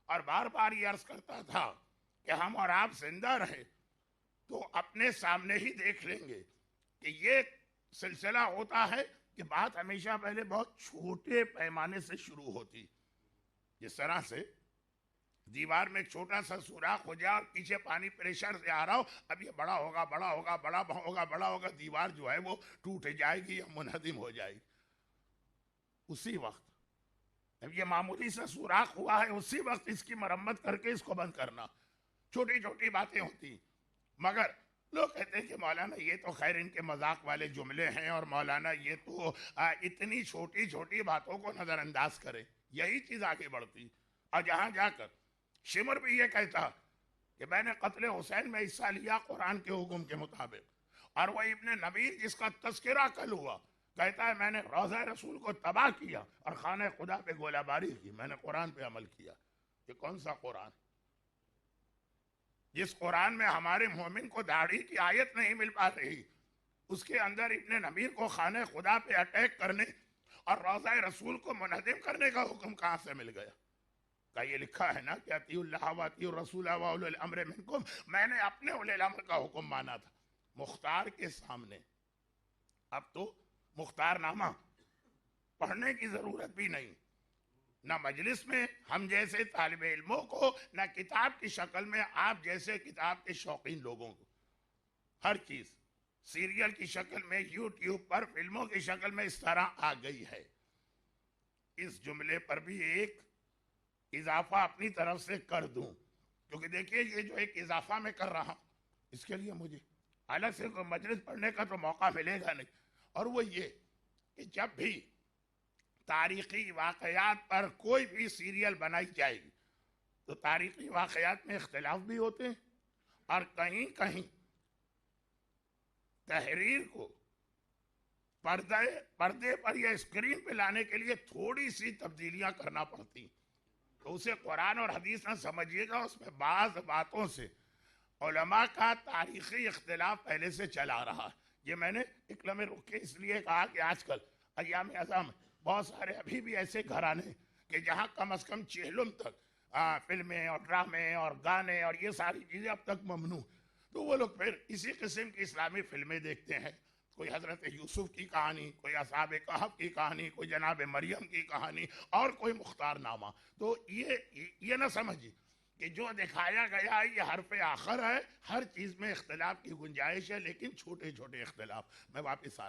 اور بار بار یہ عرض کرتا تھا کہ ہم اور آپ زندہ رہے تو اپنے سامنے ہی دیکھ لیں گے کہ یہ سلسلہ ہوتا ہے کہ بات ہمیشہ پہلے بہت چھوٹے پیمانے سے شروع ہوتی، جس طرح سے دیوار میں ایک چھوٹا سا سوراخ ہو جائے اور پیچھے پانی پریشر سے آ رہا ہو، اب یہ بڑا ہوگا بڑا ہوگا بڑا ہوگا بڑا ہوگا، دیوار جو ہے وہ ٹوٹ جائے گی یا منہدم ہو جائے گی۔ اسی وقت اب یہ معمولی سا سوراخ ہوا ہے، اسی وقت اس کی مرمت کر کے اس کو بند کرنا، چھوٹی چھوٹی باتیں ہوتی۔ مگر لوگ کہتے ہیں کہ مولانا یہ تو خیر ان کے مذاق والے جملے ہیں، اور مولانا یہ تو اتنی چھوٹی چھوٹی باتوں کو نظر انداز کرے، یہی چیز آگے بڑھتی۔ اور جہاں جا کر شمر بھی یہ کہتا کہ میں نے قتل حسین میں حصہ لیا قرآن کے حکم کے مطابق، اور وہ ابن نبیر جس کا تذکرہ کل ہوا کہتا ہے میں نے روضہ رسول کو تباہ کیا اور خانہ خدا پہ گولہ باری کی، میں نے قرآن پہ عمل کیا۔ یہ کون سا قرآن؟ جس قرآن میں ہمارے مومن کو داڑھی کی آیت نہیں مل پا رہی، اس کے اندر ابن نبیر کو خانہ خدا پہ اٹیک کرنے اور روضہ رسول کو منہدم کرنے کا حکم کہاں سے مل گیا؟ کہ یہ لکھا ہے نا کہ اطیعوا اللہ و اطیعوا الرسول و اولي الامر منکم، میں نے اپنے اولی الامر کا حکم مانا تھا مختار کے سامنے۔ اب تو مختار نامہ پڑھنے کی ضرورت بھی نہیں، نہ مجلس میں ہم جیسے طالب علموں کو، نہ کتاب کی شکل میں آپ جیسے کتاب کے شوقین لوگوں کو، ہر چیز سیریل کی شکل میں، یوٹیوب پر فلموں کی شکل میں اس طرح آ گئی ہے۔ اس جملے پر بھی ایک اضافہ اپنی طرف سے کر دوں، کیونکہ دیکھیے یہ جو ایک اضافہ میں کر رہا ہوں اس کے لیے مجھے الگ سے کوئی مجلس پڑھنے کا تو موقع ملے گا نہیں، اور وہ یہ کہ جب بھی تاریخی واقعات پر کوئی بھی سیریل بنائی جائے گی تو تاریخی واقعات میں اختلاف بھی ہوتے ہیں، اور کہیں کہیں تحریر کو پردے پر یا اسکرین پہ لانے کے لیے تھوڑی سی تبدیلیاں کرنا پڑتی، تو اسے قرآن اور حدیث نہ سمجھیے گا، اس میں بعض باتوں سے علماء کا تاریخی اختلاف پہلے سے چلا رہا۔ یہ میں نے ایک لمحے رک کے اس لیے کہا کہ آج کل ایام اعظم بہت سارے ابھی بھی ایسے گھرانے ہیں کہ جہاں کم از کم چہلم تک فلمیں اور ڈرامے اور گانے اور یہ ساری چیزیں اب تک ممنوع، تو وہ لوگ پھر اسی قسم کی اسلامی فلمیں دیکھتے ہیں، کوئی حضرت یوسف کی کہانی، کوئی اصحاب کہف کی کہانی، کوئی جناب مریم کی کہانی، اور کوئی مختار نامہ۔ تو یہ نہ سمجھیے کہ جو دکھایا گیا یہ حرف آخر ہے، ہر چیز میں اختلاف کی گنجائش ہے، لیکن چھوٹے چھوٹے اختلاف۔ میں واپس آ رہا ہوں۔